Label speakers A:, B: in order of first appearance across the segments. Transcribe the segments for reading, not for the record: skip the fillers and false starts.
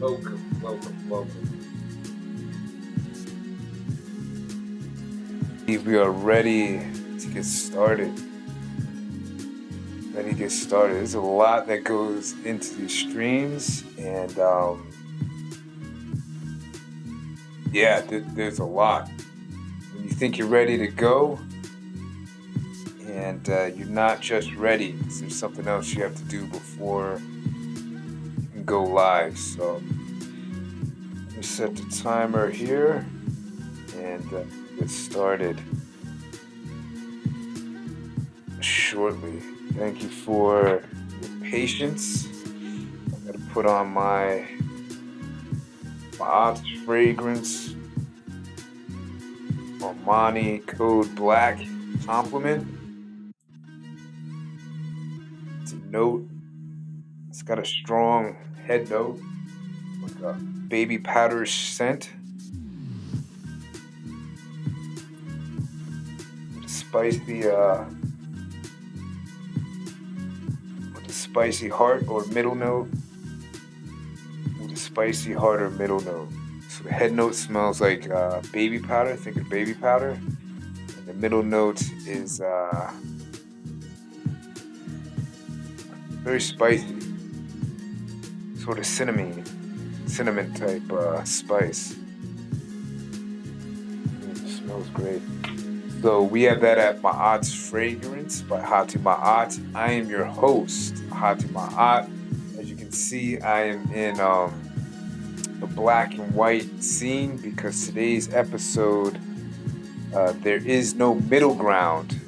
A: Welcome. We are ready to get started. There's a lot that goes into these streams, and there's a lot. When you think you're ready to go, and you're not just ready, there's something else you have to do before you can go live. So let me set the timer here and get started shortly. Thank you for your patience. I gotta put on my MAAT'S fragrance, Ahati Code Black compliment. It's a note. It's got a strong head note, like a baby powder scent. With a spicy heart or middle note. So the head note smells like baby powder. Think of baby powder. And the middle note is very spicy, sort of cinnamon type spice. It smells great. So we have that at MAAT'S Fragrance by Ahati MAAT. I am your host, Ahati MAAT. As you can see, I am in the black and white scene because today's episode, there is no middle ground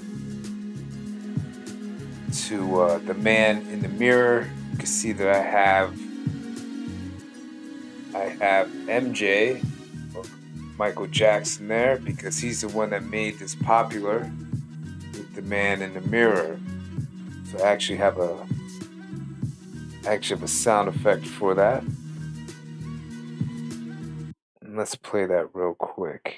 A: to the man in the mirror. You can see that I have MJ, Michael Jackson, there because he's the one that made this popular with the man in the mirror. So I actually have a sound effect for that. And let's play that real quick.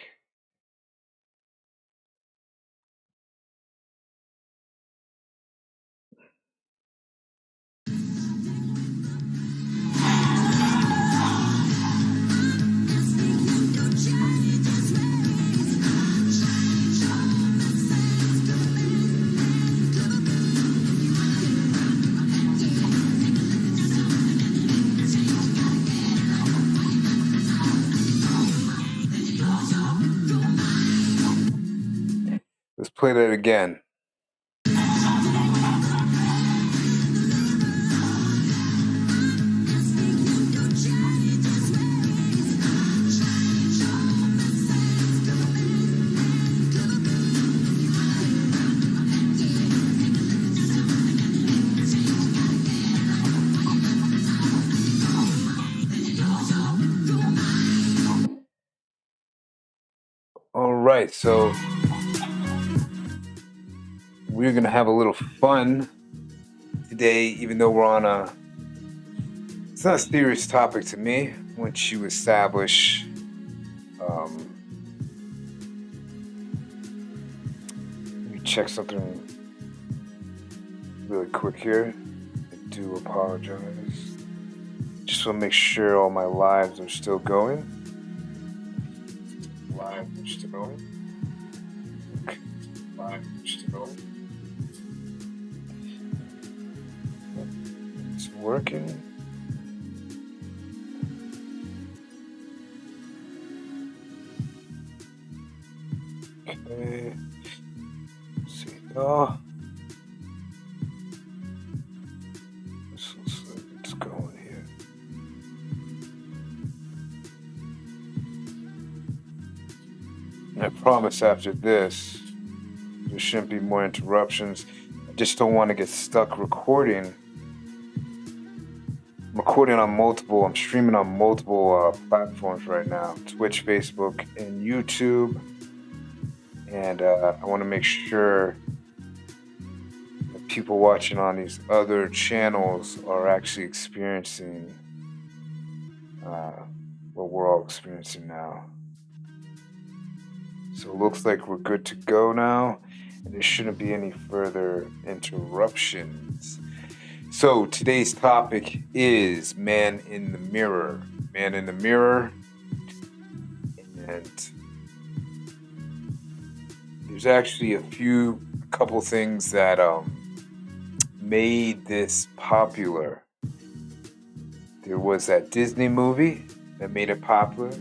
A: Let's play that again. All right, so we're gonna have a little fun today, even though we're on it's not a serious topic to me. Once you establish let me check something really quick here. I do apologize. Just want to make sure all my lives are still going. Okay. It's working. Okay. Let's see. Oh. This looks like it's going here. I promise after this, there shouldn't be more interruptions. I just don't want to get stuck recording. I'm streaming on multiple platforms right now. Twitch, Facebook, and YouTube. And I want to make sure that people watching on these other channels are actually experiencing what we're all experiencing now. So it looks like we're good to go now, and there shouldn't be any further interruptions. So today's topic is man in the mirror. Man in the Mirror. And there's actually a couple things that made this popular. There was that Disney movie that made it popular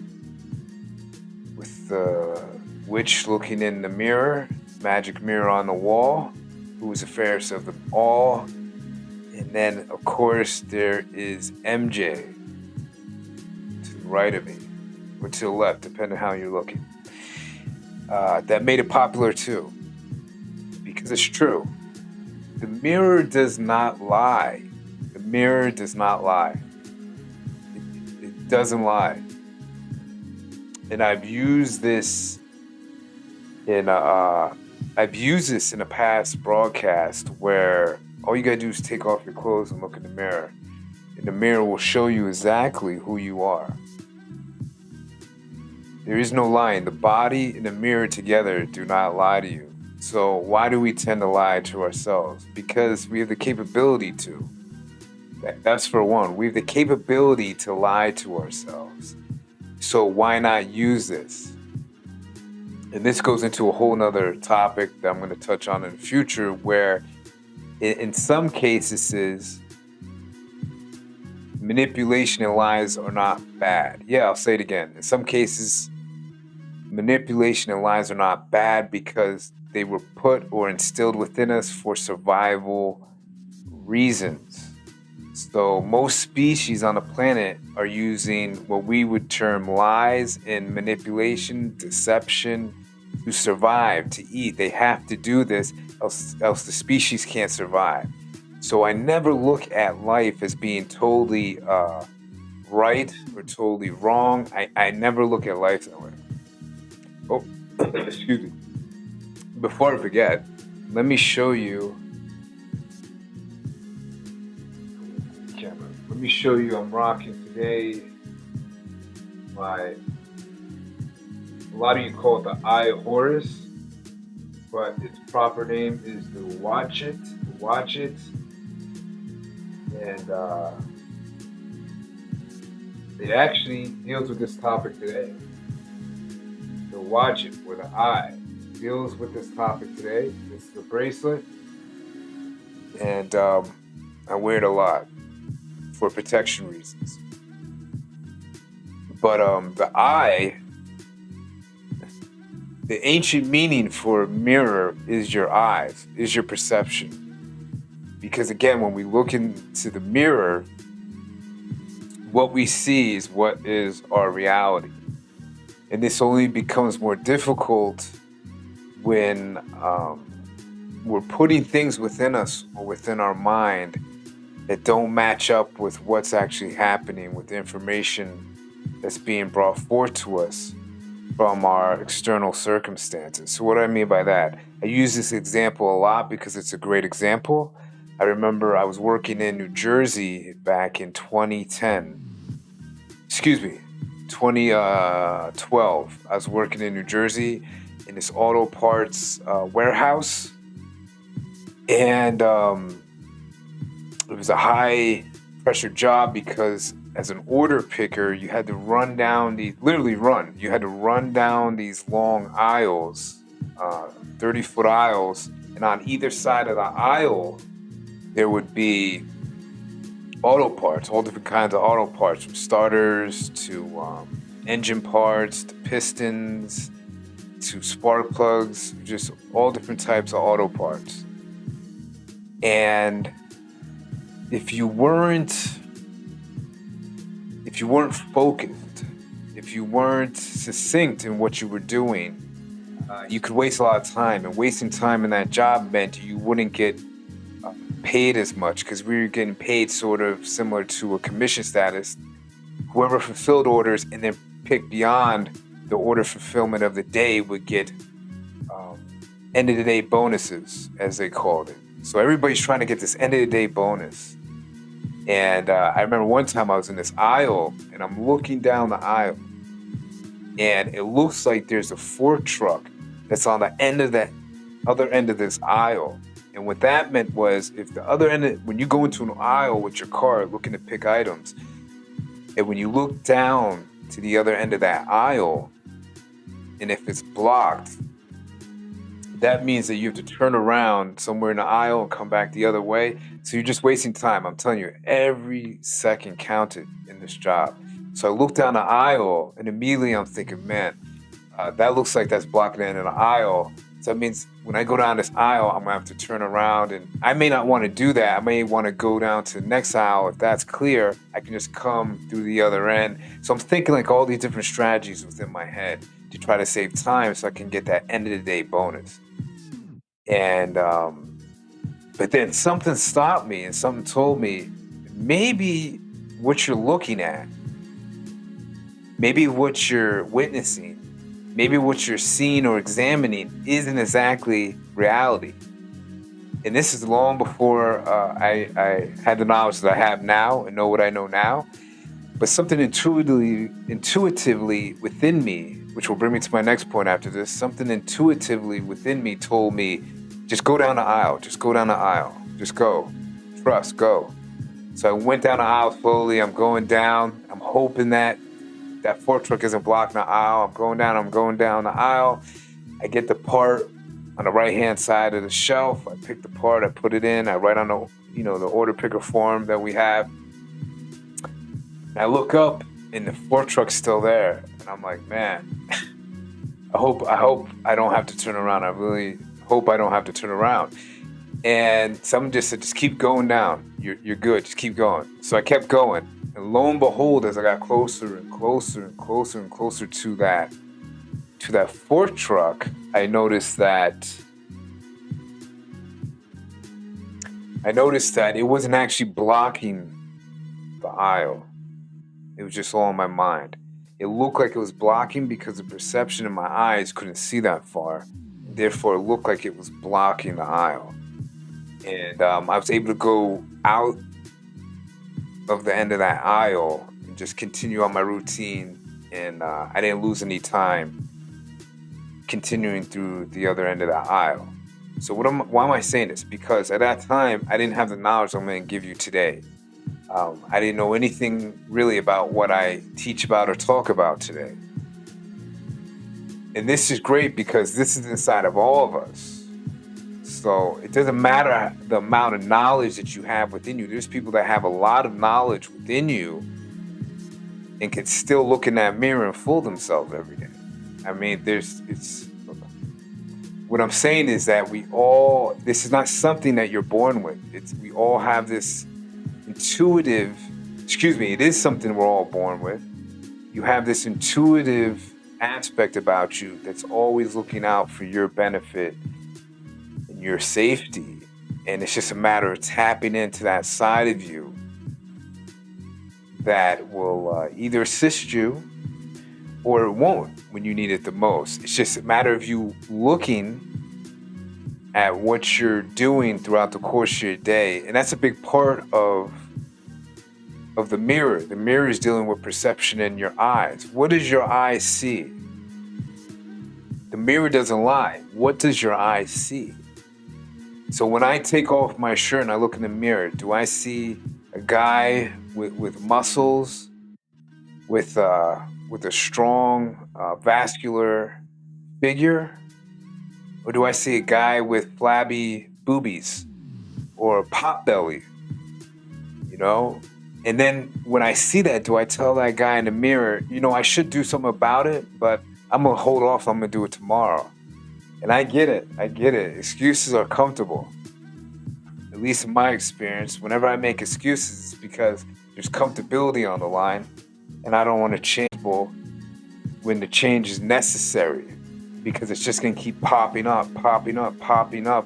A: with the witch looking in the mirror, magic mirror on the wall, who was the fairest of them all. And then, of course, there is MJ to the right of me, or to the left, depending on how you're looking. That made it popular too, because it's true. The mirror does not lie. The mirror does not lie. It doesn't lie. And I've used this in a past broadcast where all you gotta do is take off your clothes and look in the mirror, and the mirror will show you exactly who you are. There is no lying. The body and the mirror together do not lie to you. So why do we tend to lie to ourselves? Because we have the capability to. That's for one. We have the capability to lie to ourselves. So why not use this? And this goes into a whole nother topic that I'm going to touch on in the future, where in some cases, manipulation and lies are not bad. Yeah, I'll say it again. In some cases, manipulation and lies are not bad because they were put or instilled within us for survival reasons. So most species on the planet are using what we would term lies and manipulation, deception to survive, to eat. They have to do this, else the species can't survive. So I never look at life as being totally right or totally wrong. I never look at life that way. Oh, excuse me. Before I forget, let me show you. Let me show you. I'm rocking today a lot of you call it the Eye of Horus, but its proper name is the Watch It. And it actually deals with this topic today. The Watch It, or the Eye, deals with this topic today. This is a bracelet, and I wear it a lot for protection reasons. But the eye, the ancient meaning for mirror is your eyes, is your perception. Because again, when we look into the mirror, what we see is what is our reality. And this only becomes more difficult when we're putting things within us or within our mind that don't match up with what's actually happening, with the information that's being brought forth to us from our external circumstances. So what do I mean by that? I use this example a lot because it's a great example. I remember I was working in New Jersey back in 2012. I was working in New Jersey in this auto parts warehouse. And it was a high pressure job because as an order picker, you had to run down these long aisles, 30-foot aisles. And on either side of the aisle, there would be auto parts, all different kinds of auto parts, from starters to engine parts, to pistons, to spark plugs, just all different types of auto parts. And if you weren't focused, if you weren't succinct in what you were doing, you could waste a lot of time. And wasting time in that job meant you wouldn't get paid as much, because we were getting paid sort of similar to a commission status. Whoever fulfilled orders and then picked beyond the order fulfillment of the day would get end of the day bonuses, as they called it. So everybody's trying to get this end of the day bonus. And I remember one time I was in this aisle and I'm looking down the aisle and it looks like there's a fork truck that's on the other end of this aisle. And what that meant was, if the other end, when you go into an aisle with your car looking to pick items, And when you look down to the other end of that aisle, and if it's blocked, that means that you have to turn around somewhere in the aisle and come back the other way. So you're just wasting time. I'm telling you, every second counted in this job. So I look down the aisle and immediately I'm thinking, man, that looks like that's blocking the end of the aisle. So that means when I go down this aisle, I'm gonna have to turn around, and I may not want to do that. I may want to go down to the next aisle. If that's clear, I can just come through the other end. So I'm thinking like all these different strategies within my head to try to save time so I can get that end of the day bonus. And but then something stopped me and something told me maybe what you're looking at, maybe what you're witnessing, maybe what you're seeing or examining isn't exactly reality. And this is long before I had the knowledge that I have now and know what I know now. But something intuitively within me, which will bring me to my next point after this, something intuitively within me told me, just go down the aisle, just go down the aisle, just go, trust, go. So I went down the aisle slowly, I'm going down, I'm hoping that fork truck isn't blocking the aisle. I'm going down the aisle. I get the part on the right-hand side of the shelf. I pick the part, I put it in, I write on the order picker form that we have. And I look up and the fork truck's still there. And I'm like, man, I hope I don't have to turn around. I really hope I don't have to turn around. And someone just said, just keep going down. You're good, just keep going. So I kept going. And lo and behold, as I got closer and closer and closer and closer to that fork truck, I noticed that it wasn't actually blocking the aisle. It was just all in my mind. It looked like it was blocking because the perception in my eyes couldn't see that far. Therefore, it looked like it was blocking the aisle. And I was able to go out of the end of that aisle and just continue on my routine, and I didn't lose any time continuing through the other end of that aisle. So why am I saying this? Because at that time I didn't have the knowledge I'm going to give you today. I didn't know anything really about what I teach about or talk about today. And this is great because this is inside of all of us. So it doesn't matter the amount of knowledge that you have within you. There's people that have a lot of knowledge within you and can still look in that mirror and fool themselves every day. I mean, what I'm saying is that this is not something that you're born with. We all have this it is something we're all born with. You have this intuitive aspect about you that's always looking out for your benefit and your safety. And it's just a matter of tapping into that side of you that will either assist you or it won't when you need it the most. It's just a matter of you looking at what you're doing throughout the course of your day. And that's a big part of the mirror. The mirror is dealing with perception in your eyes. What does your eyes see? The mirror doesn't lie. What does your eyes see? So when I take off my shirt and I look in the mirror, do I see a guy with muscles, with a strong vascular figure? Or do I see a guy with flabby boobies or a pot belly? And then when I see that, do I tell that guy in the mirror, I should do something about it, but I'm going to hold off. I'm going to do it tomorrow. And I get it. Excuses are comfortable. At least in my experience, whenever I make excuses, it's because there's comfortability on the line, and I don't want to change when the change is necessary, because it's just going to keep popping up. It's going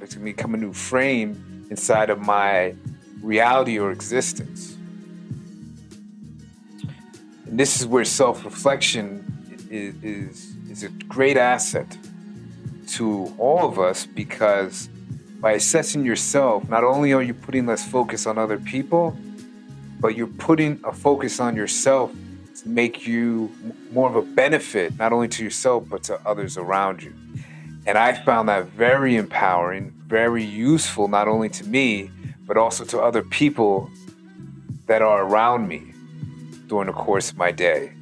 A: to become a new frame inside of my reality or existence. And this is where self-reflection is a great asset to all of us, because by assessing yourself, not only are you putting less focus on other people, but you're putting a focus on yourself to make you more of a benefit, not only to yourself, but to others around you. And I found that very empowering, very useful, not only to me, but also to other people that are around me. during the course of my day.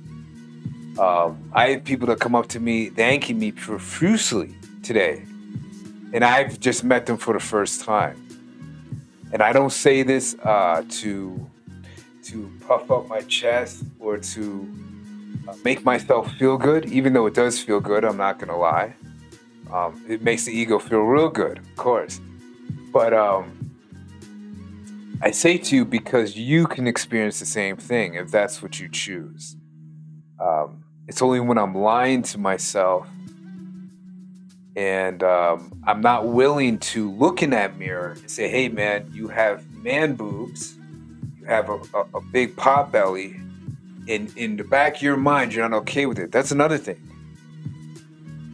A: I have people that come up to me thanking me profusely today, and I've just met them for the first time. And I don't say this to puff up my chest or to make myself feel good, even though it does feel good. I'm not gonna lie. It makes the ego feel real good, of course. But I say to you because you can experience the same thing if that's what you choose. It's only when I'm lying to myself and I'm not willing to look in that mirror and say, hey, man, you have man boobs, you have a big pot belly, and in the back of your mind, you're not okay with it. That's another thing.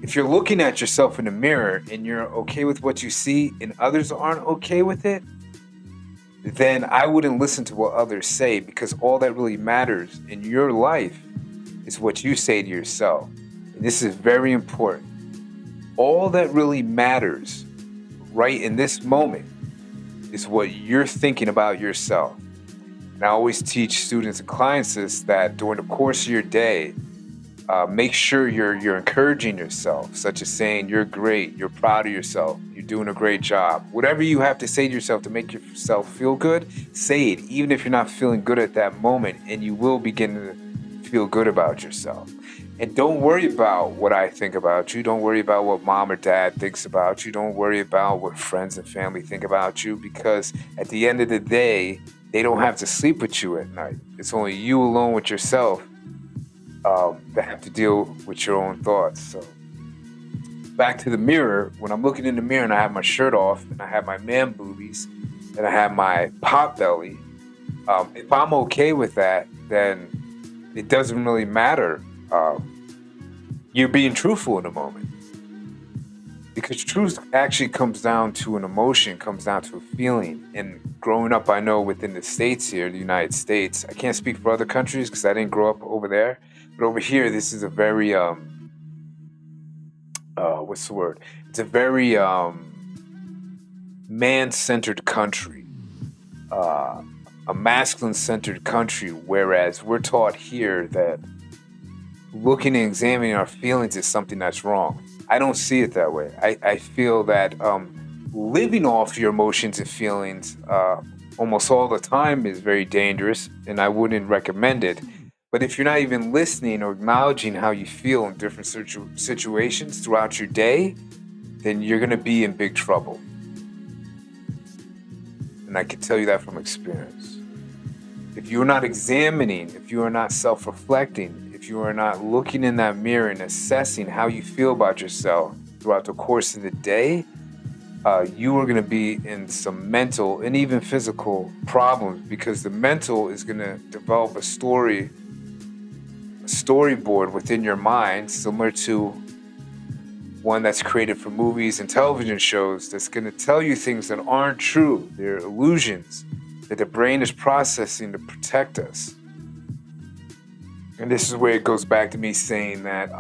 A: If you're looking at yourself in the mirror and you're okay with what you see and others aren't okay with it, then I wouldn't listen to what others say, because all that really matters in your life is what you say to yourself. And this is very important. All that really matters right in this moment is what you're thinking about yourself. And I always teach students and clients this, that during the course of your day, make sure you're encouraging yourself, such as saying you're great, you're proud of yourself, you're doing a great job. Whatever you have to say to yourself to make yourself feel good, say it, even if you're not feeling good at that moment, and you will begin to feel good about yourself. And don't worry about what I think about you. Don't worry about what mom or dad thinks about you. Don't worry about what friends and family think about you, because at the end of the day, they don't have to sleep with you at night. It's only you alone with yourself that have to deal with your own thoughts. So back to the mirror, when I'm looking in the mirror and I have my shirt off and I have my man boobies and I have my pot belly, if I'm okay with that, then it doesn't really matter. You're being truthful in the moment. Because truth actually comes down to an emotion, comes down to a feeling. And growing up, I know within the States here, the United States, I can't speak for other countries because I didn't grow up over there. But over here, this is a very, what's the word? It's a very man-centered country, a masculine-centered country, whereas we're taught here that looking and examining our feelings is something that's wrong. I don't see it that way. I feel that living off your emotions and feelings almost all the time is very dangerous, and I wouldn't recommend it. But if you're not even listening or acknowledging how you feel in different situations throughout your day, then you're going to be in big trouble. And I can tell you that from experience. If you're not examining, if you are not self-reflecting, if you are not looking in that mirror and assessing how you feel about yourself throughout the course of the day, you are going to be in some mental and even physical problems, because the mental is going to develop a storyboard within your mind, similar to one that's created for movies and television shows, that's going to tell you things that aren't true. They're illusions that the brain is processing to protect us. And this is where it goes back to me saying that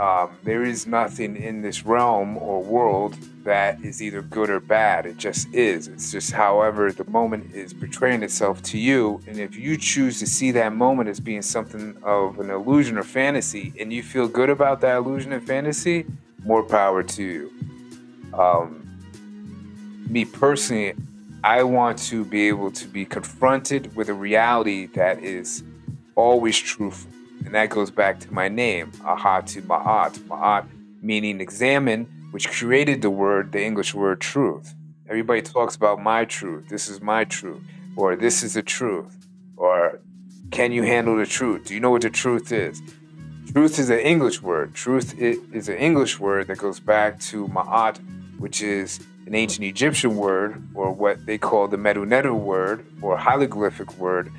A: there is nothing in this realm or world that is either good or bad. It just is. It's just however the moment is portraying itself to you. And if you choose to see that moment as being something of an illusion or fantasy, and you feel good about that illusion and fantasy, more power to you. Me personally, I want to be able to be confronted with a reality that is always truthful. And that goes back to my name, Ahati, Ma'at. Ma'at meaning examine, which created the English word truth. Everybody talks about my truth. This is my truth. Or this is the truth. Or can you handle the truth? Do you know what the truth is? Truth is an English word. Truth is an English word that goes back to Ma'at, which is an ancient Egyptian word, or what they call the Medu word, or hieroglyphic word,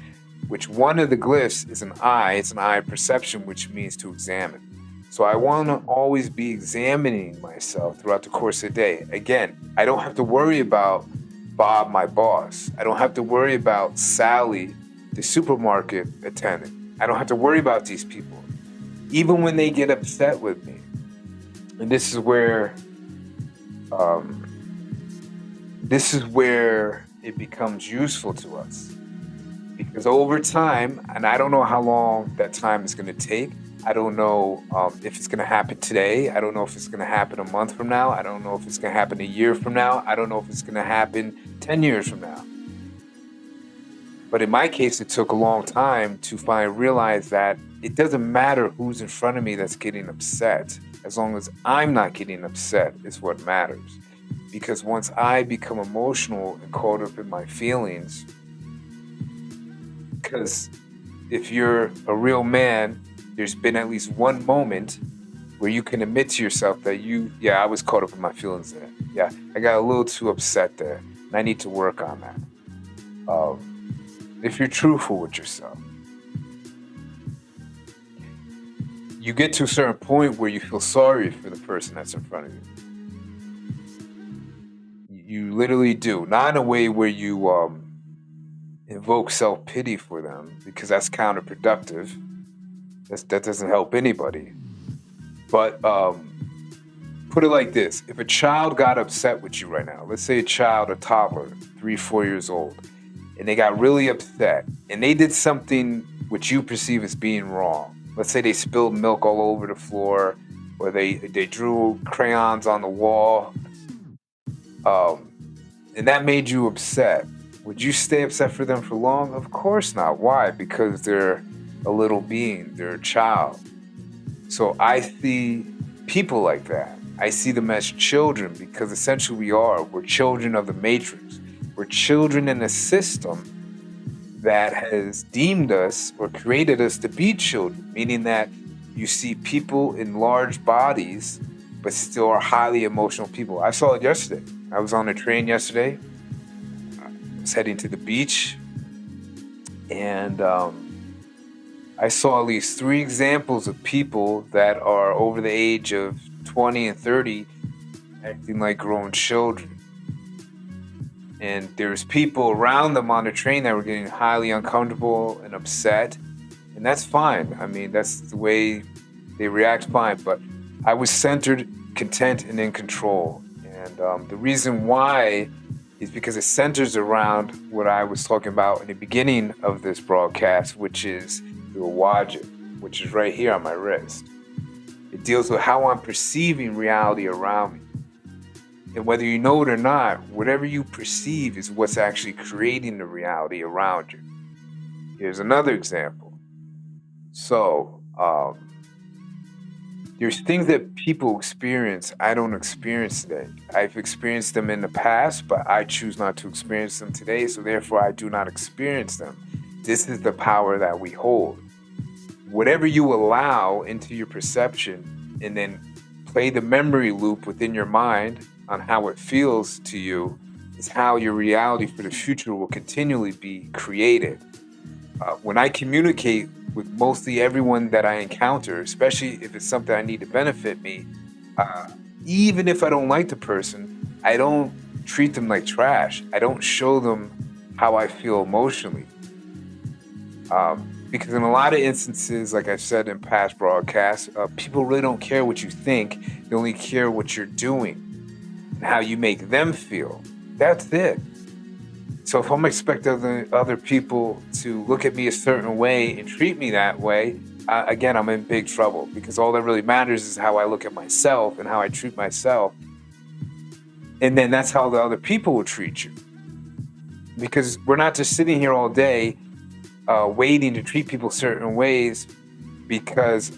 A: which one of the glyphs is an eye. It's an eye perception, which means to examine. So I want to always be examining myself throughout the course of the day. Again, I don't have to worry about Bob, my boss. I don't have to worry about Sally, the supermarket attendant. I don't have to worry about these people, even when they get upset with me. And this is where it becomes useful to us. Because over time, and I don't know how long that time is going to take. I don't know if it's going to happen today. I don't know if it's going to happen a month from now. I don't know if it's going to happen a year from now. I don't know if it's going to happen 10 years from now. But in my case, it took a long time to finally realize that it doesn't matter who's in front of me that's getting upset. As long as I'm not getting upset is what matters. Because once I become emotional and caught up in my feelings, because if you're a real man, there's been at least one moment where you can admit to yourself that I was caught up in my feelings there. Yeah, I got a little too upset there, and I need to work on that. If you're truthful with yourself, you get to a certain point where you feel sorry for the person that's in front of you. You literally do. Not in a way where you invoke self-pity for them, because that's counterproductive. That doesn't help anybody. But put it like this. If a child got upset with you right now, let's say a toddler, 3, 4 years old, and they got really upset, and they did something which you perceive as being wrong. Let's say they spilled milk all over the floor, or they drew crayons on the wall, and that made you upset. Would you stay upset for them for long? Of course not. Why? Because they're a little being. They're a child. So I see people like that. I see them as children, because essentially we are. We're children of the matrix. We're children in a system that has deemed us or created us to be children, meaning that you see people in large bodies but still are highly emotional people. I saw it yesterday. I was on a train yesterday. I was heading to the beach, and I saw at least 3 examples of people that are over the age of 20 and 30 acting like grown children. And there's people around them on the train that were getting highly uncomfortable and upset. And that's fine. I mean, that's the way they react, fine. But I was centered, content, and in control. And the reason why is because it centers around what I was talking about in the beginning of this broadcast, which is the wajib, which is right here on my wrist. It deals with how I'm perceiving reality around me. And whether you know it or not, whatever you perceive is what's actually creating the reality around you. Here's another example. So, there's things that people experience I don't experience today. I've experienced them in the past, but I choose not to experience them today, so therefore I do not experience them. This is the power that we hold. Whatever you allow into your perception and then play the memory loop within your mind on how it feels to you is how your reality for the future will continually be created. When I communicate with mostly everyone that I encounter, especially if it's something I need to benefit me, even if I don't like the person, I don't treat them like trash. I don't show them how I feel emotionally. Because in a lot of instances, like I've said in past broadcasts, people really don't care what you think. They only care what you're doing and how you make them feel. That's it. So if I'm expecting other people to look at me a certain way and treat me that way, again, I'm in big trouble, because all that really matters is how I look at myself and how I treat myself. And then that's how the other people will treat you. Because we're not just sitting here all day waiting to treat people certain ways because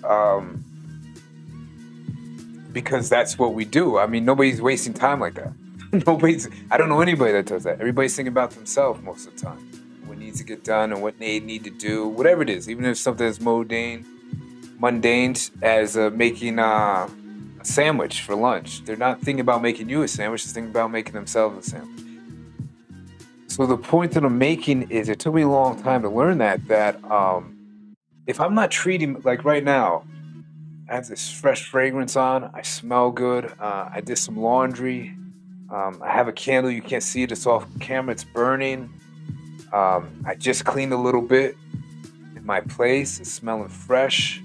A: that's what we do. I mean, nobody's wasting time like that. I don't know anybody that does that. Everybody's thinking about themselves most of the time. What needs to get done and what they need to do, whatever it is. Even if something as mundane as making a sandwich for lunch. They're not thinking about making you a sandwich, they're thinking about making themselves a sandwich. So the point that I'm making is, it took me a long time to learn that if I'm not treating, like right now, I have this fresh fragrance on, I smell good, I did some laundry, I have a candle, you can't see it, it's off camera, it's burning. I just cleaned a little bit in my place, it's smelling fresh.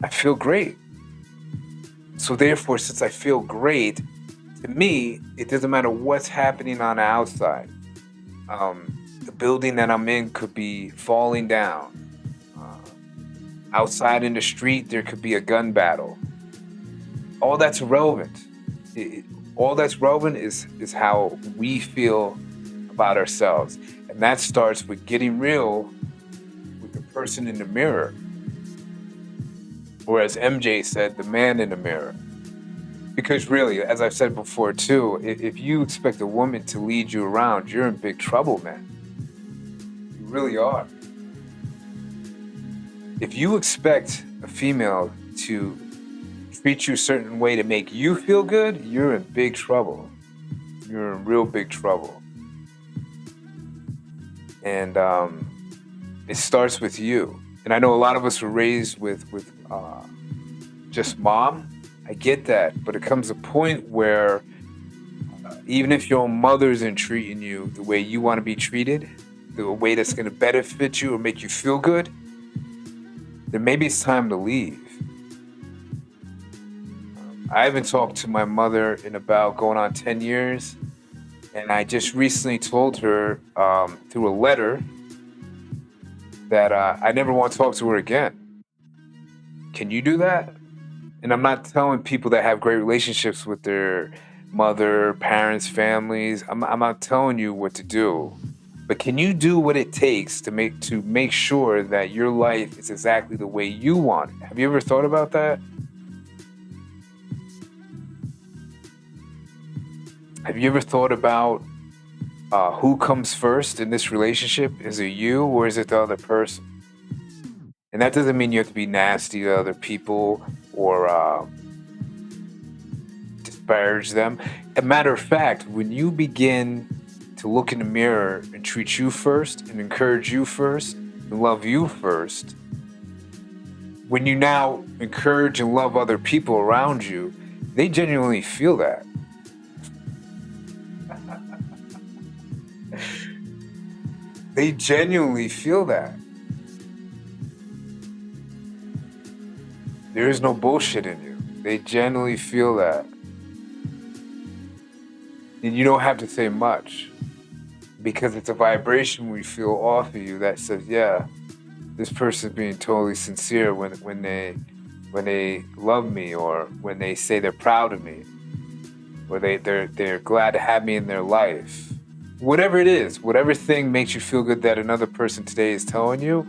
A: I feel great. So therefore, since I feel great, to me, it doesn't matter what's happening on the outside. The building that I'm in could be falling down. Uh, Outside in the street, there could be a gun battle. All that's irrelevant. All that's relevant is how we feel about ourselves, and that starts with getting real with the person in the mirror, or as MJ said, the man in the mirror. Because really, as I've said before too, if you expect a woman to lead you around, you're in big trouble, man. You really are. If you expect a female to treat you a certain way to make you feel good, you're in big trouble. You're in real big trouble. And it starts with you. And I know a lot of us were raised with just mom. I get that, but it comes a point where even if your mother isn't treating you the way you want to be treated, the way that's going to benefit you or make you feel good, then maybe it's time to leave. I haven't talked to my mother in about going on 10 years, and I just recently told her through a letter that I never want to talk to her again. Can you do that? And I'm not telling people that have great relationships with their mother, parents, families. I'm not telling you what to do. But can you do what it takes to make sure that your life is exactly the way you want it? Have you ever thought about that? Have you ever thought about who comes first in this relationship? Is it you or is it the other person? And that doesn't mean you have to be nasty to other people or disparage them. A matter of fact, when you begin to look in the mirror and treat you first and encourage you first and love you first, when you now encourage and love other people around you, they genuinely feel that. They genuinely feel that. There is no bullshit in you. They genuinely feel that. And you don't have to say much because it's a vibration we feel off of you that says, yeah, this person's being totally sincere when they love me, or when they say they're proud of me, or they're glad to have me in their life. Whatever it is, whatever thing makes you feel good that another person today is telling you,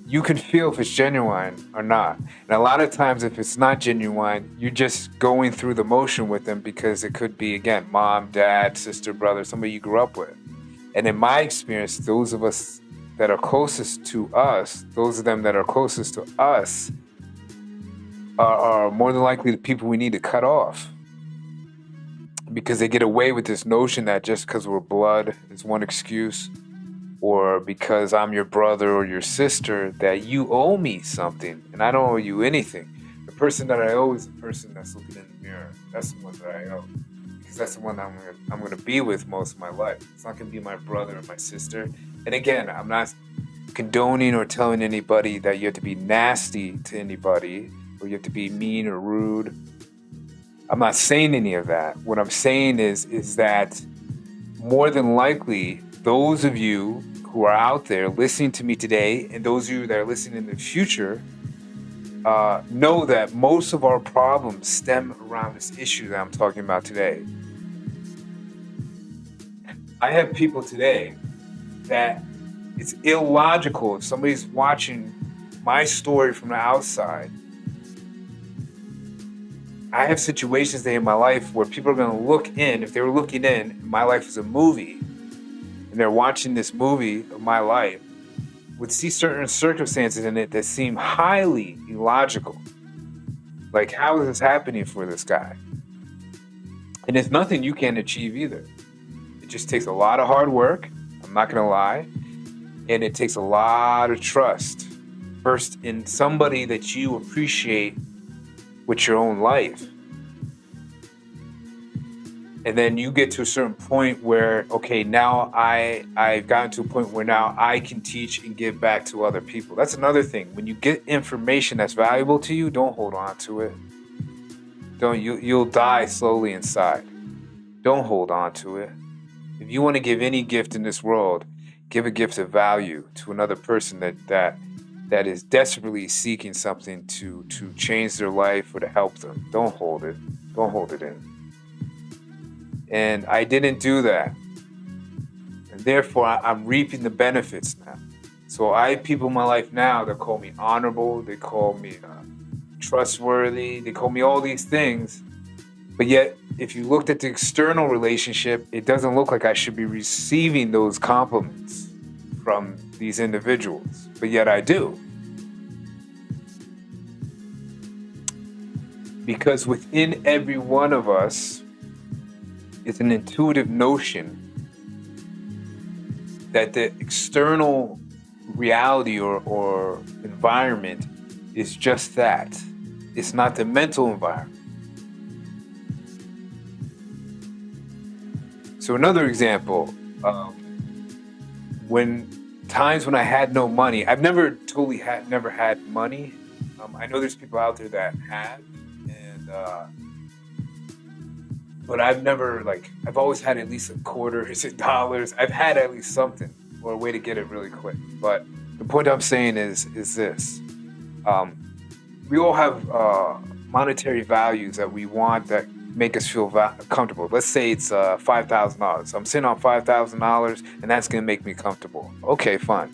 A: you can feel if it's genuine or not. And a lot of times if it's not genuine, you're just going through the motion with them because it could be, again, mom, dad, sister, brother, somebody you grew up with. And in my experience, those of us that are closest to us, those of them that are closest to us are more than likely the people we need to cut off. Because they get away with this notion that just because we're blood is one excuse, or because I'm your brother or your sister, that you owe me something, and I don't owe you anything. The person that I owe is the person that's looking in the mirror. That's the one that I owe, because that's the one I'm gonna be with most of my life. It's not gonna be my brother or my sister. And again, I'm not condoning or telling anybody that you have to be nasty to anybody, or you have to be mean or rude. I'm not saying any of that. What I'm saying is that more than likely, those of you who are out there listening to me today, and those of you that are listening in the future, know that most of our problems stem around this issue that I'm talking about today. I have people today that it's illogical if somebody's watching my story from the outside. I have situations in my life where people are going to look in. If they were looking in, my life is a movie, and they're watching this movie of my life, would see certain circumstances in it that seem highly illogical. Like, how is this happening for this guy? And it's nothing you can achieve either. It just takes a lot of hard work, I'm not going to lie, and it takes a lot of trust. First, in somebody that you appreciate with your own life. And then you get to a certain point where, okay, now I've gotten to a point where now I can teach and give back to other people. That's another thing. When you get information that's valuable to you, don't hold on to it. You'll die slowly inside. Don't hold on to it. If you want to give any gift in this world, give a gift of value to another person that is desperately seeking something to change their life or to help them. Don't hold it. Don't hold it in. And I didn't do that. And therefore, I'm reaping the benefits now. So I have people in my life now that call me honorable. They call me trustworthy. They call me all these things. But yet, if you looked at the external relationship, it doesn't look like I should be receiving those compliments from these individuals. But yet I do. Because within every one of us is an intuitive notion that the external reality or environment is just that. It's not the mental environment. So another example, when I had no money, I've never had money. I know there's people out there that have, and but I've always had at least a quarter, is it dollars? I've had at least something or a way to get it really quick. But the point I'm saying is this: we all have monetary values that we want that make us feel comfortable. Let's say it's $5,000. I'm sitting on $5,000 and that's going to make me comfortable. Okay, fine.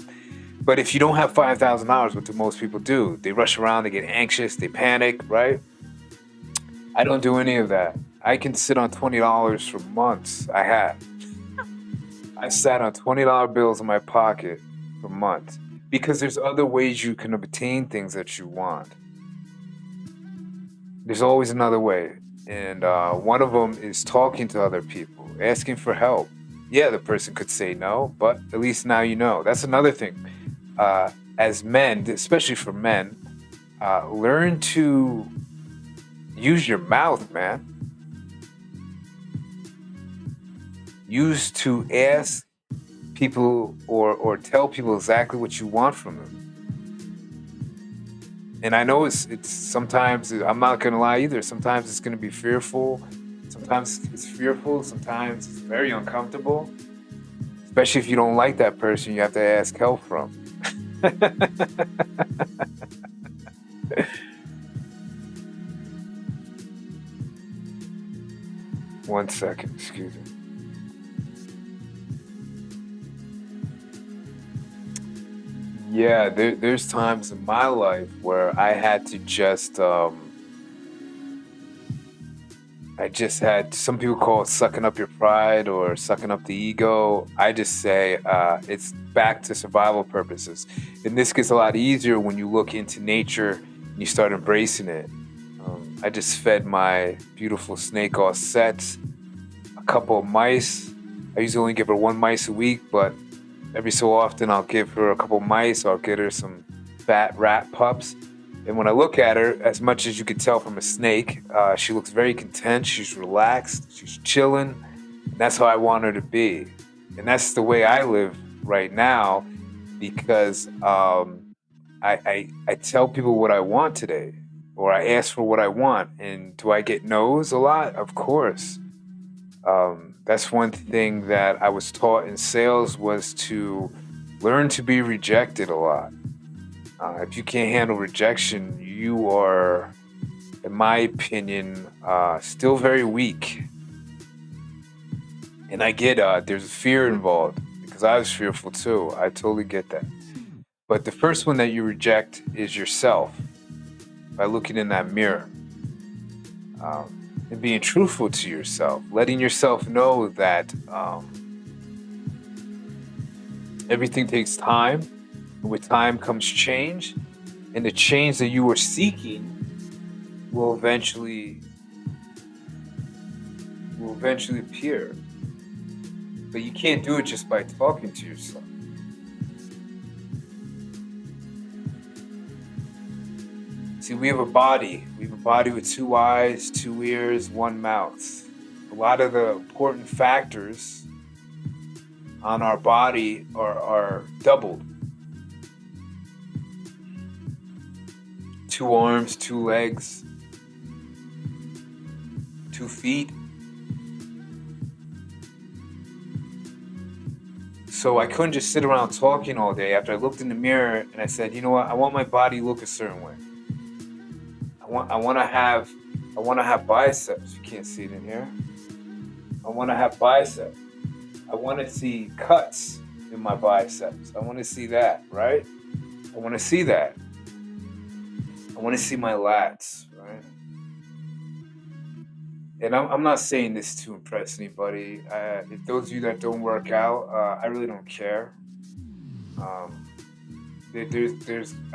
A: But if you don't have $5,000, what do most people do? They rush around, they get anxious, they panic, right? I don't do any of that. I can sit on $20 for months. I sat on $20 bills in my pocket for months because there's other ways you can obtain things that you want. There's always another way. And one of them is talking to other people, asking for help. Yeah, the person could say no, but at least now you know. That's another thing. As men, especially for men, learn to use your mouth, man. Use to ask people or tell people exactly what you want from them. And I know it's sometimes, I'm not going to lie either. Sometimes it's going to be fearful. Sometimes it's fearful. Sometimes it's very uncomfortable. Especially if you don't like that person, you have to ask help from. One second, excuse me. Yeah, there's times in my life where I had to just some people call it sucking up your pride or sucking up the ego. I just say it's back to survival purposes. And this gets a lot easier when you look into nature and you start embracing it. I just fed my beautiful snake all sets, a couple of mice. I usually only give her one mice a week, but every so often I'll give her a couple of mice, or I'll get her some fat rat pups. And when I look at her, as much as you could tell from a snake, she looks very content, she's relaxed, she's chilling. And that's how I want her to be. And that's the way I live right now, because I tell people what I want today, or I ask for what I want. And do I get no's a lot? Of course. That's one thing that I was taught in sales, was to learn to be rejected a lot. If you can't handle rejection, you are, in my opinion, still very weak. And I get there's fear involved, because I was fearful too. I totally get that. But the first one that you reject is yourself, by looking in that mirror. And being truthful to yourself, letting yourself know that everything takes time, and with time comes change, and the change that you are seeking will eventually appear. But you can't do it just by talking to yourself. See, we have a body. We have a body with 2 eyes, 2 ears, 1 mouth. A lot of the important factors on our body are doubled. 2 arms, 2 legs, 2 feet. So I couldn't just sit around talking all day. After I looked in the mirror and I said, you know what, I want my body to look a certain way. I want to have biceps. You can't see it in here. I want to have biceps. I want to see cuts in my biceps. I want to see that, right? I want to see that. I want to see my lats, right? And I'm not saying this to impress anybody. If those of you that don't work out, I really don't care. I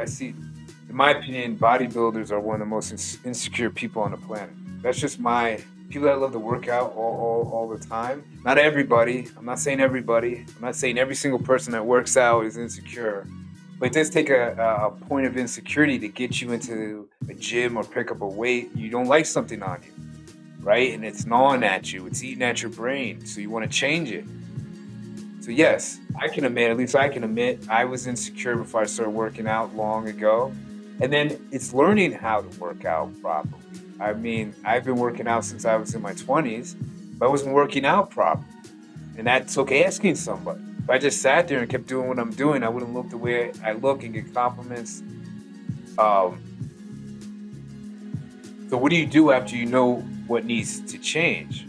A: see, in my opinion, bodybuilders are one of the most insecure people on the planet. That's just my people that love to work out all the time. Not everybody. I'm not saying everybody. I'm not saying every single person that works out is insecure. But it does take a point of insecurity to get you into a gym or pick up a weight. You don't like something on you, right? And it's gnawing at you. It's eating at your brain. So you want to change it. So yes, I can admit, I was insecure before I started working out long ago. And then it's learning how to work out properly. I mean, I've been working out since I was in my 20s, but I wasn't working out properly. And that took asking somebody. If I just sat there and kept doing what I'm doing, I wouldn't look the way I look and get compliments. So what do you do after you know what needs to change?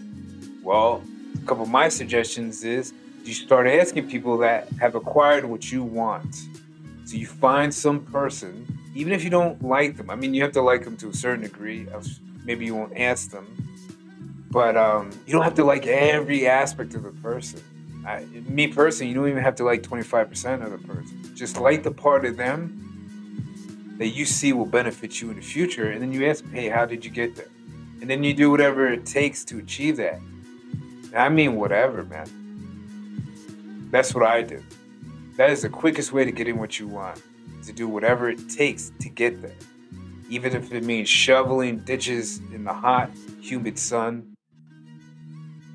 A: Well, a couple of my suggestions is you start asking people that have acquired what you want. So you find some person, even if you don't like them. I mean, you have to like them to a certain degree. Maybe you won't ask them. But you don't have to like every aspect of the person. Me personally, you don't even have to like 25% of the person. Just like the part of them that you see will benefit you in the future. And then you ask them, hey, how did you get there? And then you do whatever it takes to achieve that. I mean, whatever, man. That's what I do. That is the quickest way to get in what you want, to do whatever it takes to get there. Even if it means shoveling ditches in the hot, humid sun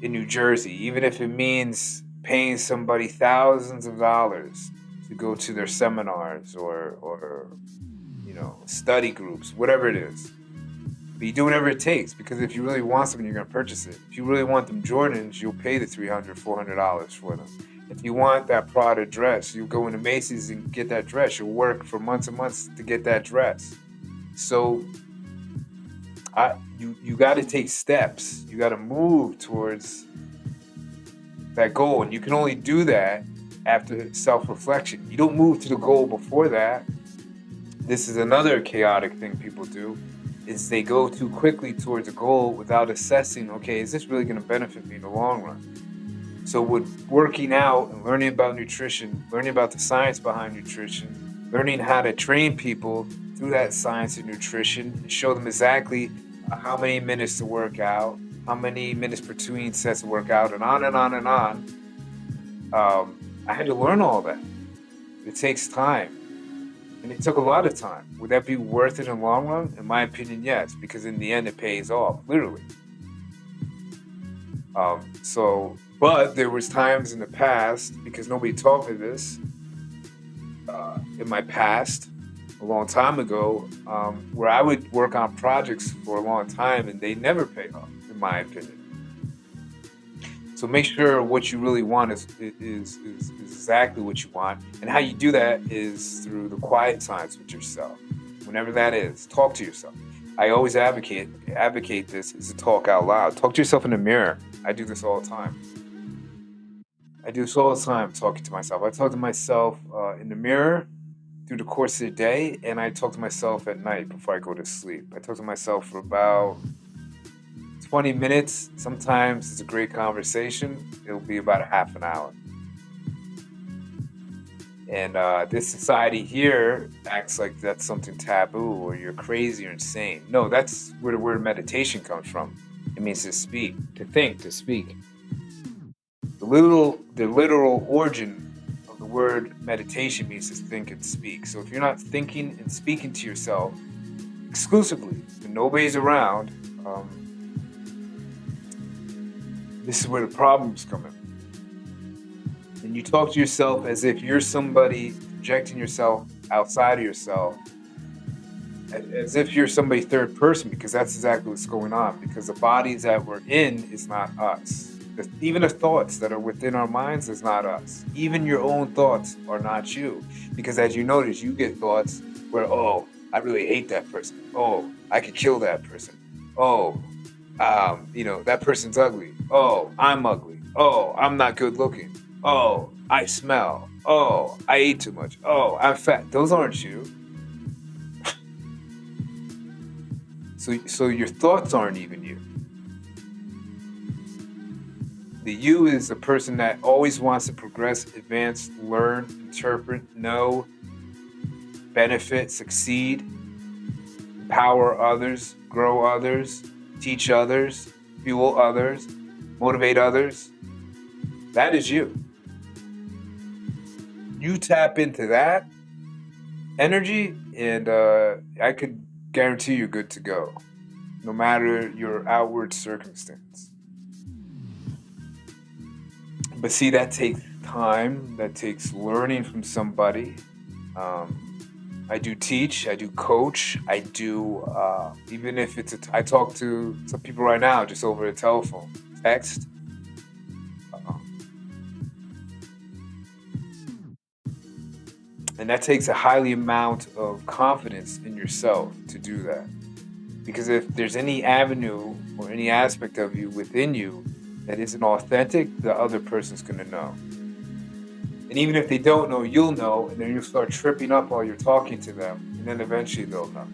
A: in New Jersey. Even if it means paying somebody thousands of dollars to go to their seminars or study groups, whatever it is. But you do whatever it takes, because if you really want something, you're going to purchase it. If you really want them Jordans, you'll pay the $300, $400 for them. If you want that Prada dress, you'll go into Macy's and get that dress. You'll work for months and months to get that dress. So you got to take steps. You got to move towards that goal. And you can only do that after self-reflection. You don't move to the goal before that. This is another chaotic thing people do, is they go too quickly towards a goal without assessing, okay, is this really going to benefit me in the long run? So with working out and learning about nutrition, learning about the science behind nutrition, learning how to train people through that science of nutrition, and show them exactly how many minutes to work out, how many minutes between sets to work out, and on and on and on. I had to learn all that. It takes time. And it took a lot of time. Would that be worth it in the long run? In my opinion, yes, because in the end it pays off, literally. But there was times in the past, because nobody taught me this, in my past, a long time ago, where I would work on projects for a long time and they never pay off, in my opinion. So make sure what you really want is exactly what you want. And how you do that is through the quiet times with yourself. Whenever that is, talk to yourself. I always advocate this is to talk out loud. Talk to yourself in the mirror. I do this all the time. Talking to myself. I talk to myself in the mirror through the course of the day, and I talk to myself at night before I go to sleep. I talk to myself for about 20 minutes. Sometimes it's a great conversation. It'll be about a half an hour. And this society here acts like that's something taboo or you're crazy or insane. No, that's where the word meditation comes from. It means to speak, to think, to speak. The literal origin of the word meditation means to think and speak. So if you're not thinking and speaking to yourself exclusively when nobody's around, this is where the problems come in. And you talk to yourself as if you're somebody, projecting yourself outside of yourself, as if you're somebody third person, because that's exactly what's going on. Because the bodies that we're in is not us. Even the thoughts that are within our minds is not us. Even your own thoughts are not you. Because as you notice, you get thoughts where, oh, I really hate that person. Oh, I could kill that person. Oh, that person's ugly. Oh, I'm ugly. Oh, I'm not good looking. Oh, I smell. Oh, I ate too much. Oh, I'm fat. Those aren't you. So your thoughts aren't even you. The you is a person that always wants to progress, advance, learn, interpret, know, benefit, succeed, empower others, grow others, teach others, fuel others, motivate others. That is you. You tap into that energy, and I could guarantee you're good to go, no matter your outward circumstance. But see, that takes time, that takes learning from somebody. I do teach, I do coach, I do, even if I talk to some people right now just over the telephone, text. And that takes a highly amount of confidence in yourself to do that. Because if there's any avenue or any aspect of you within you that isn't authentic, the other person's going to know. And even if they don't know, you'll know, and then you'll start tripping up while you're talking to them, and then eventually they'll know.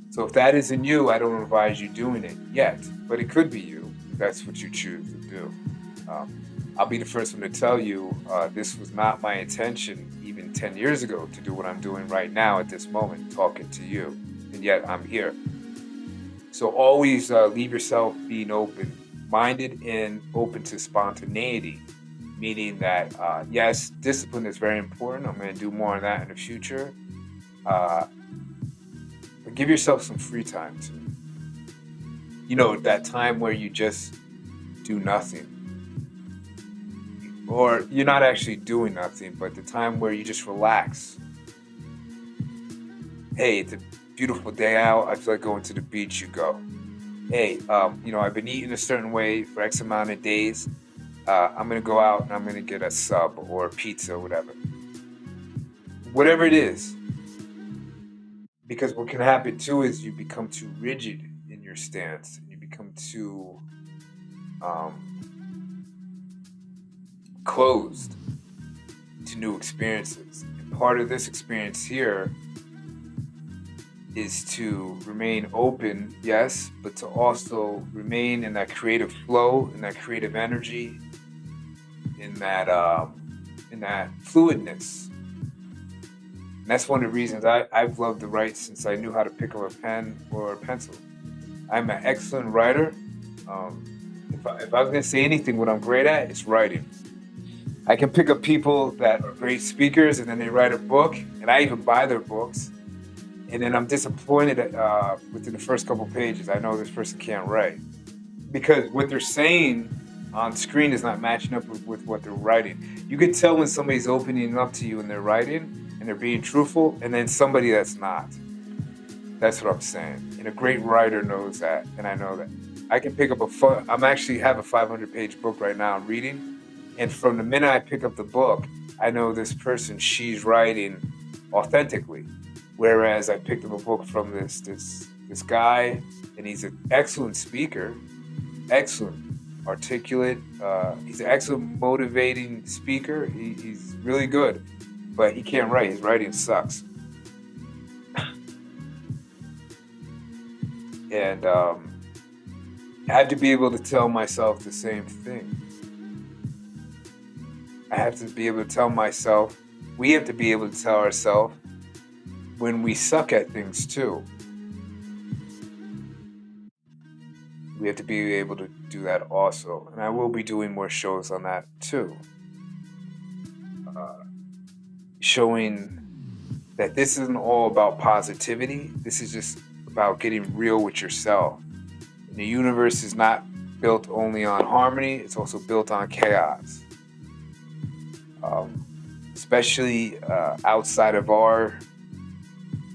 A: So if that isn't you, I don't advise you doing it yet, but it could be you if that's what you choose to do. I'll be the first one to tell you this was not my intention even 10 years ago to do what I'm doing right now at this moment, talking to you, and yet I'm here. So always leave yourself being open-minded and open to spontaneity, meaning that, yes, discipline is very important. I'm going to do more on that in the future. But give yourself some free time too. That time where you just do nothing. Or you're not actually doing nothing, but the time where you just relax. Hey, it's a beautiful day out. I feel like going to the beach. You go. Hey, I've been eating a certain way for X amount of days. I'm going to go out and I'm going to get a sub or a pizza or whatever. Whatever it is. Because what can happen too is you become too rigid in your stance. You become too closed to new experiences. And part of this experience here is to remain open, yes, but to also remain in that creative flow, in that creative energy, in that fluidness. And that's one of the reasons I've loved to write since I knew how to pick up a pen or a pencil. I'm an excellent writer. If I was going to say anything, what I'm great at is writing. I can pick up people that are great speakers and then they write a book, and I even buy their books. And then I'm disappointed within the first couple pages. I know this person can't write. Because what they're saying on screen is not matching up with what they're writing. You can tell when somebody's opening up to you and they're writing and they're being truthful, and then somebody that's not. That's what I'm saying. And a great writer knows that, and I know that. I can pick up I'm actually have a 500-page book right now I'm reading. And from the minute I pick up the book, I know this person, she's writing authentically. Whereas I picked up a book from this guy, and he's an excellent speaker, excellent, articulate. He's an excellent motivating speaker. He's really good, but he can't write. His writing sucks. And I have to be able to tell myself the same thing. I have to be able to tell myself, we have to be able to tell ourselves when we suck at things too. We have to be able to do that also. And I will be doing more shows on that too. Showing that this isn't all about positivity. This is just about getting real with yourself. And the universe is not built only on harmony, it's also built on chaos. Especially outside of our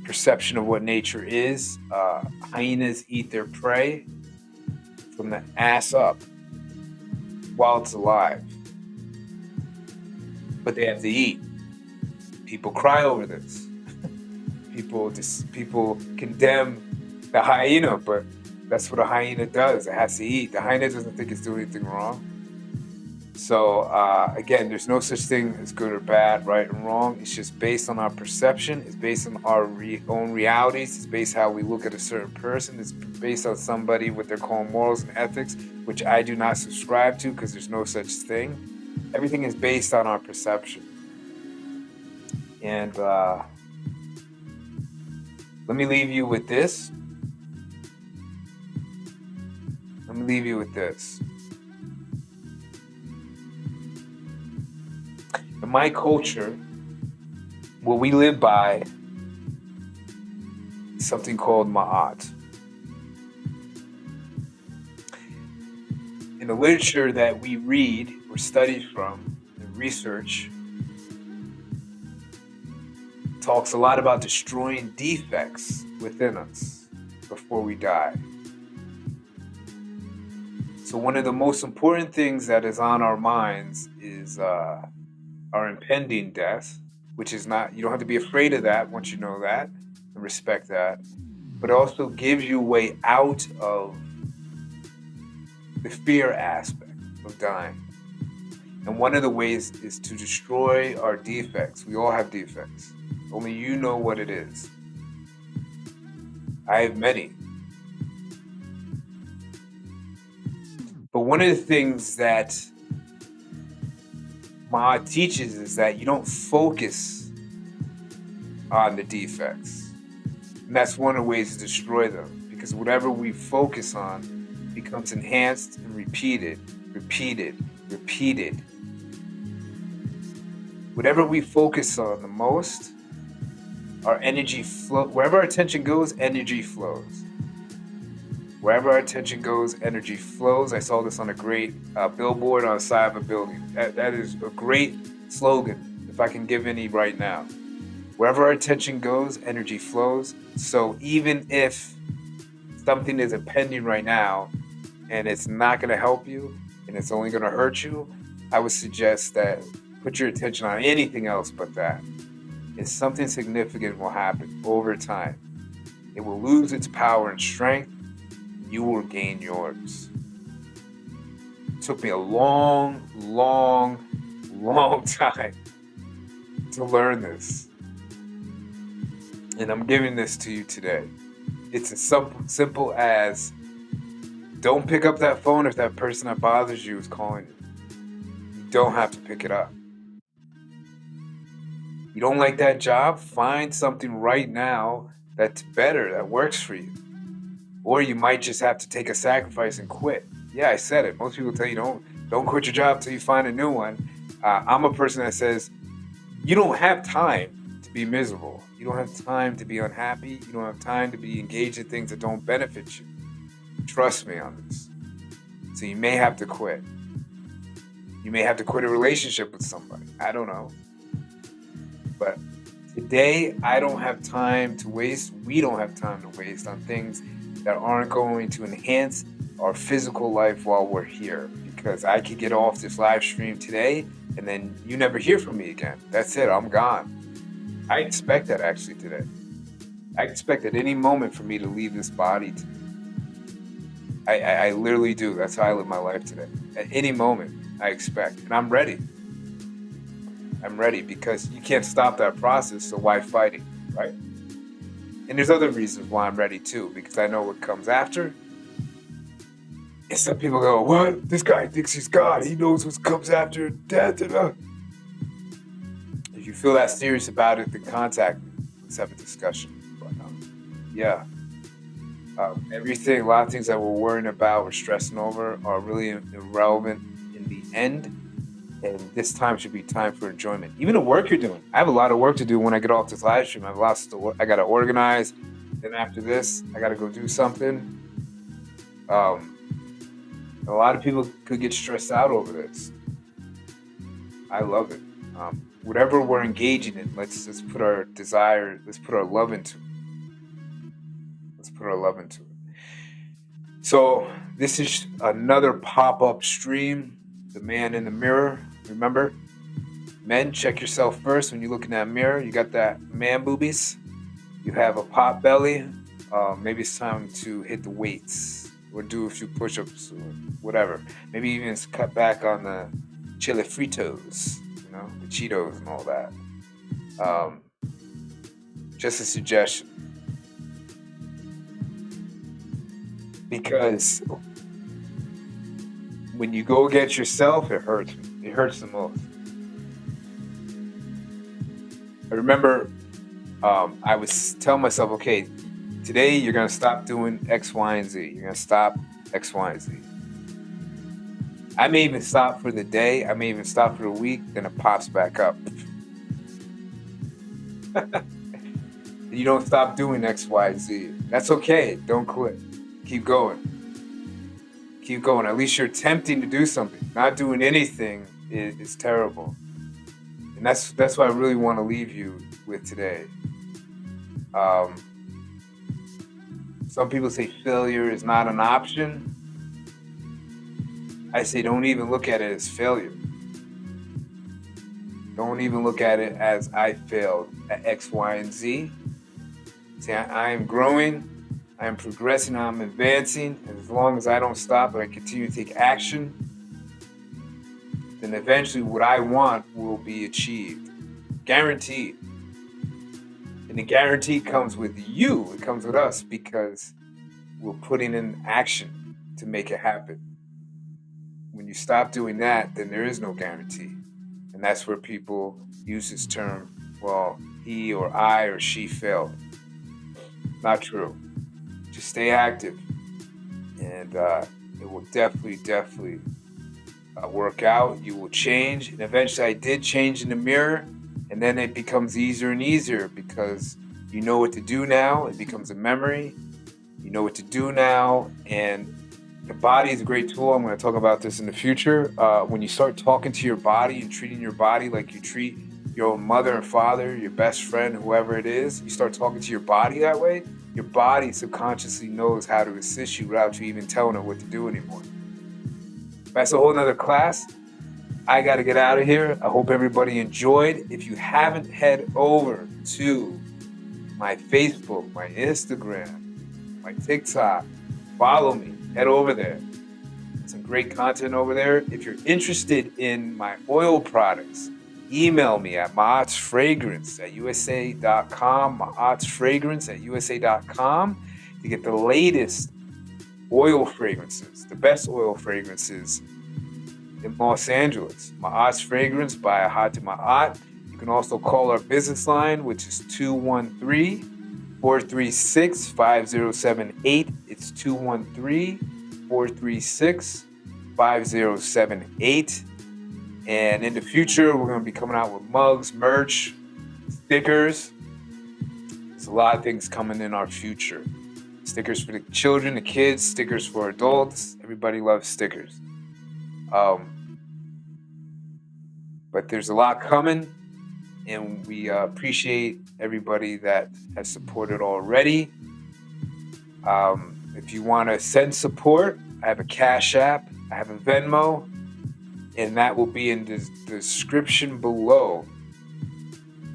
A: perception of what nature is. Hyenas eat their prey from the ass up. while it's alive. But they have to eat. People cry over this. People condemn the hyena, but that's what a hyena does. It has to eat. The hyena doesn't think it's doing anything wrong. So again, there's no such thing as good or bad, right and wrong. It's just based on our perception. It's based on our own realities. It's based on how we look at a certain person. It's based on somebody with their core morals and ethics, which I do not subscribe to because there's no such thing. Everything is based on our perception. And let me leave you with this. In my culture, what we live by is something called MAAT'S. In the literature that we read or study from and research, talks a lot about destroying defects within us before we die. So one of the most important things that is on our minds is our impending death, which is not, you don't have to be afraid of that once you know that and respect that, but it also gives you a way out of the fear aspect of dying. And one of the ways is to destroy our defects. We all have defects. Only you know what it is. I have many. But one of the things that Maaat teaches is that you don't focus on the defects. And that's one of the ways to destroy them. Because whatever we focus on becomes enhanced and repeated. Whatever we focus on the most, our energy flow. Wherever our attention goes, energy flows. Wherever our attention goes, energy flows. I saw this on a great billboard on the side of a building. That is a great slogan, if I can give any right now. Wherever our attention goes, energy flows. So even if something is impending right now and it's not going to help you and it's only going to hurt you, I would suggest that put your attention on anything else but that. And something significant will happen over time. It will lose its power and strength. You will gain yours. It took me a long time to learn this. And I'm giving this to you today. It's as simple as don't pick up that phone if that person that bothers you is calling you. You don't have to pick it up. You don't like that job? Find something right now that's better, that works for you. Or you might just have to take a sacrifice and quit. Yeah, I said it. Most people tell you don't quit your job till you find a new one. I'm a person that says you don't have time to be miserable. You don't have time to be unhappy. You don't have time to be engaged in things that don't benefit you. Trust me on this. So you may have to quit. You may have to quit a relationship with somebody. I don't know. But today, I don't have time to waste. We don't have time to waste on things that aren't going to enhance our physical life while we're here. Because I could get off this live stream today and then you never hear from me again. That's it, I'm gone. I expect that actually today. I expect at any moment for me to leave this body. I literally do. That's how I live my life today. At any moment, I expect. And I'm ready. I'm ready because you can't stop that process, so why fight it, right? And there's other reasons why I'm ready too, because I know what comes after. And some people go, what? This guy thinks he's God. He knows what comes after death. If you feel that serious about it, then contact me. Let's have a discussion. But, everything, a lot of things that we're worrying about, we're stressing over, are really irrelevant in the end. And this time should be time for enjoyment. Even the work you're doing. I have a lot of work to do when I get off this live stream. I have lots to work. I got to organize. Then after this, I got to go do something. A lot of people could get stressed out over this. I love it. Whatever we're engaging in, let's put our desire, let's put our love into it. So this is another pop-up stream. the man in the mirror. Remember, men, check yourself first when you look in that mirror. You got that man boobies. You have a pot belly. Maybe it's time to hit the weights or do a few push-ups or whatever. Maybe even cut back on the chili fritos, the Cheetos and all that. Just a suggestion. Because when you go against yourself, it hurts. It hurts the most. I remember I was telling myself, okay, today you're going to stop doing X, Y, and Z. You're going to stop X, Y, and Z. I may even stop for the day. I may even stop for the week. Then it pops back up. You don't stop doing X, Y, Z. That's okay. Don't quit. Keep going. Keep going. At least you're attempting to do something. Not doing anything is terrible. And that's what I really want to leave you with today. Some people say failure is not an option. I say don't even look at it as failure. Don't even look at it as I failed at X, Y, and Z. Say I am growing, I am progressing, I'm advancing. And as long as I don't stop and I continue to take action, then eventually what I want will be achieved. Guaranteed. And the guarantee comes with you. It comes with us because we're putting in action to make it happen. When you stop doing that, then there is no guarantee. And that's where people use this term, well, he or I or she failed. Not true. Just stay active. And it will definitely work out. You will change. And eventually I did change in the mirror. And then it becomes easier and easier because you know what to do now. It becomes a memory. You know what to do now. And the body is a great tool. I'm going to talk about this in the future. When you start talking to your body and treating your body like you treat your own mother and father, your best friend, whoever it is, you start talking to your body that way, your body subconsciously knows how to assist you without you even telling it what to do anymore. That's a whole nother class. I got to get out of here. I hope everybody enjoyed. If you haven't, head over to my Facebook, my Instagram, my TikTok. Follow me. Head over there. Some great content over there. If you're interested in my oil products, email me at maatsfragrance@usa.com, maatsfragrance@usa.com to get the latest oil fragrances, the best oil fragrances in Los Angeles. MAAT'S Fragrance by Ahati. You can also call our business line, which is 213-436-5078. It's 213-436-5078. And in the future, we're going to be coming out with mugs, merch, stickers. There's a lot of things coming in our future. Stickers for the children, the kids, stickers for adults. Everybody loves stickers. But there's a lot coming, and we appreciate everybody that has supported already. If you want to send support, I have a Cash App, I have a Venmo, and that will be in the description below.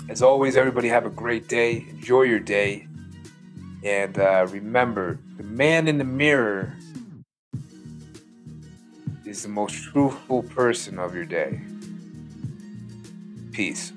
A: As always, everybody have a great day. Enjoy your day. And remember, the man in the mirror is the most truthful person of your day. Peace.